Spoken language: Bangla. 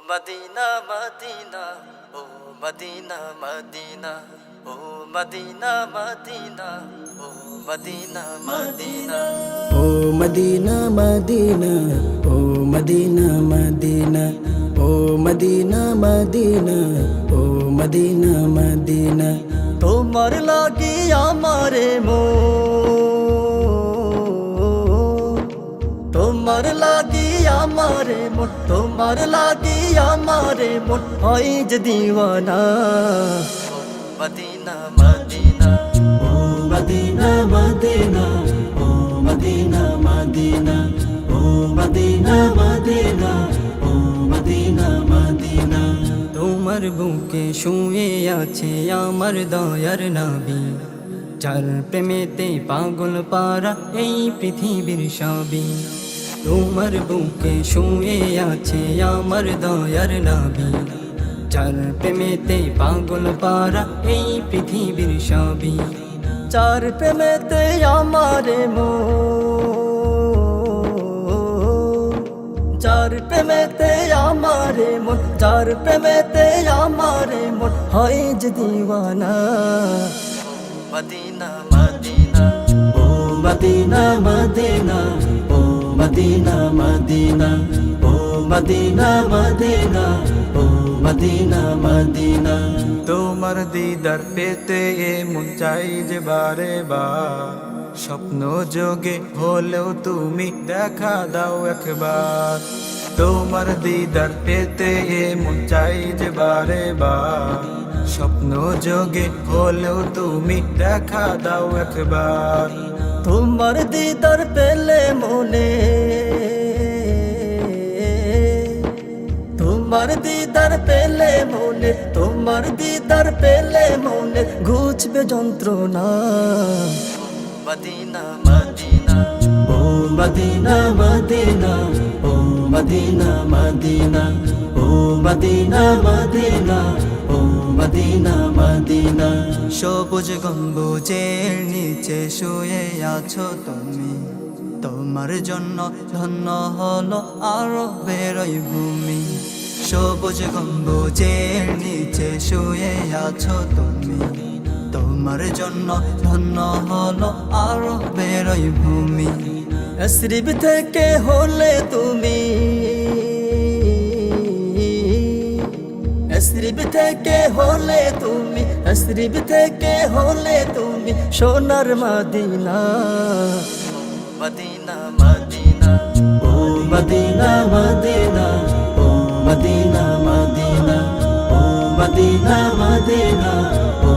Medina Medina oh Medina Medina oh Medina Medina oh Medina Medina oh Medina Medina oh Medina Medina oh Medina Medina oh Medina Medina তোমার লাগি আমারে তোমার লাগি আমারে মন তোমার লাগি আমারে মন হয় যে দিওয়ানা Medina Medina oh Medina Medina oh Medina Medina oh Medina Medina oh Medina Medina তোমার বুকে শুয়ে আছে আমার দয়ার নবী যার প্রেমেতে পাগল পারা এই পৃথিবীর সবই তোমার বুকে শুয়ে আছে আমার দয়ার নবী যার প্রেমেতে পাগল পারা এই পৃথিবীর সবই চার প্রেমেতে আমারে চার প্রেমেতে আমারে মন চার প্রেমেতে আমারে মন হয় যে দিওয়ানা Medina Medina oh Medina Medina oh Medina Medina oh Medina Medina oh Medina Medina তোমার দিদার পেতে মন চাই যে বারে বার স্বপ্ন যোগে হলেও তুমি দেখা দাও একবার তোমার দিদার পেতে মন চাই যে বারে বার স্বপ্ন যোগে হলেও তুমি দেখা দাও একবার তোমার দিদার পেলে মনে তোমার দিদার পেলে মনে তোমার দিদার পেলে মনে ঘুচবে যন্ত্রণা Medina Medina oh Medina Medina oh Medina Medina oh Medina Medina oh Medina Medina সবুজ গম্বুজের নিচে শুয়ে আছো তুমি তোমার জন্য ধন্য হলো আরবের ওই ভূমি সবুজ গম্বুজের নিচে শুয়ে আছো তুমি তোমার জন্য ধন্য হলো আরবের ওই ভূমি অশ্রিব থেকে হলে তুমি অশ্রিব থেকে হলে তুমি অশ্রিব থেকে হলে তুমি সোনার Medina Medina Medina oh Medina Medina oh Medina Medina oh Medina Medina oh